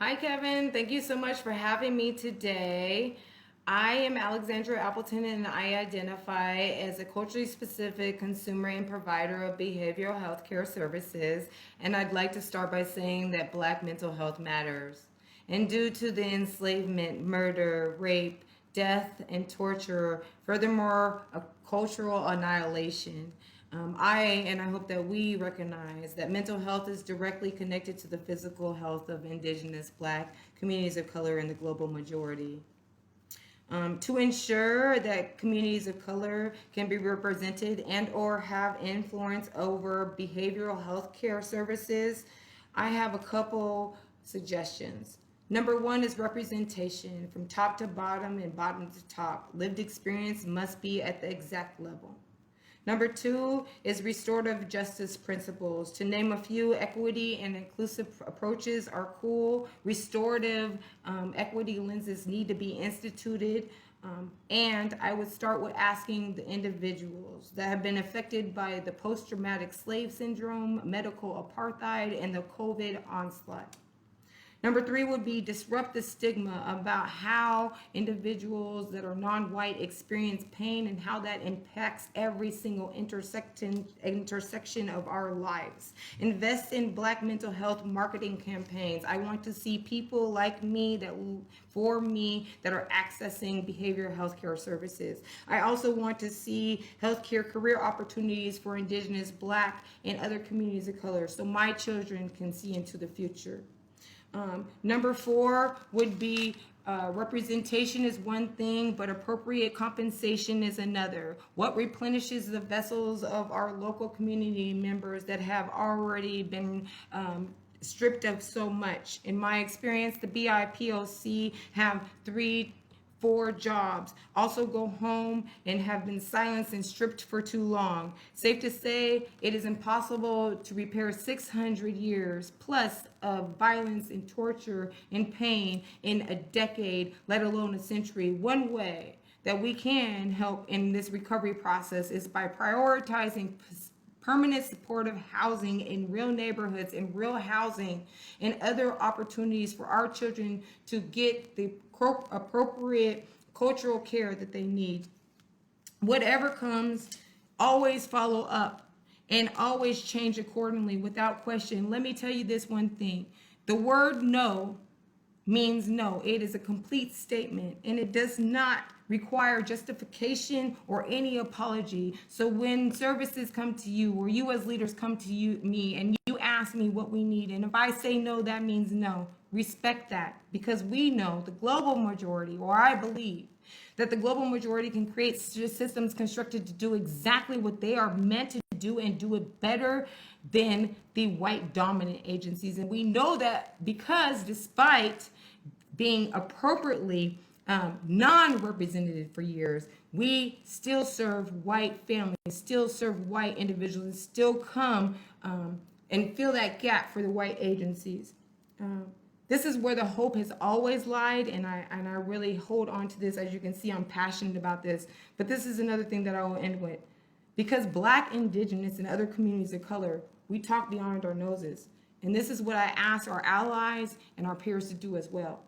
Hi, Kevin. Thank you so much for having me today. I am Alexandra Appleton, and I identify as a culturally specific consumer and provider of behavioral health care services. And I'd like to start by saying that Black mental health matters. And due to the enslavement, murder, rape, death, and torture, furthermore, a cultural annihilation, I hope that we recognize that mental health is directly connected to the physical health of indigenous Black communities of color in the global majority. To ensure that communities of color can be represented and or have influence over behavioral health care services, I have a couple suggestions. Number one is representation from top to bottom and bottom to top. Lived experience must be at the exact level. Number two is restorative justice principles. To name a few, equity and inclusive approaches are cool. Restorative equity lenses need to be instituted. And I would start with asking the individuals that have been affected by the post-traumatic slave syndrome, medical apartheid, and the COVID onslaught. Number three would be disrupt the stigma about how individuals that are non-white experience pain and how that impacts every single intersection of our lives. Invest in Black mental health marketing campaigns. I want to see people like me that are accessing behavioral health care services. I also want to see healthcare career opportunities for indigenous, Black, and other communities of color so my children can see into the future. Number four would be representation is one thing, but appropriate compensation is another. What replenishes the vessels of our local community members that have already been stripped of so much? In my experience, the BIPOC have 4 jobs, also go home and have been silenced and stripped for too long. Safe to say, it is impossible to repair 600 years plus of violence and torture and pain in a decade, let alone a century. One way that we can help in this recovery process is by prioritizing permanent supportive housing in real neighborhoods, in real housing, and other opportunities for our children to get the appropriate cultural care that they need. Whatever comes, always follow up and always change accordingly without question. Let me tell you this one thing. The word no means no. It is a complete statement, and it does not require justification or any apology. So when services come to you, or you as leaders come to me, and you ask me what we need, and if I say no, that means no. Respect that, because we know the global majority, or I believe that the global majority can create systems constructed to do exactly what they are meant to do and do it better than the white dominant agencies. And we know that because despite being appropriately non-represented for years, we still serve white families, still serve white individuals, and still come and fill that gap for the white agencies. This is where the hope has always lied, and I really hold on to this. As you can see, I'm passionate about this. But this is another thing that I will end with. Because Black, indigenous, and other communities of color, we talk beyond our noses. And this is what I ask our allies and our peers to do as well.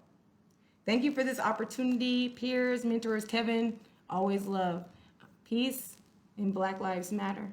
Thank you for this opportunity, peers, mentors. Kevin, always love. Peace and Black Lives Matter.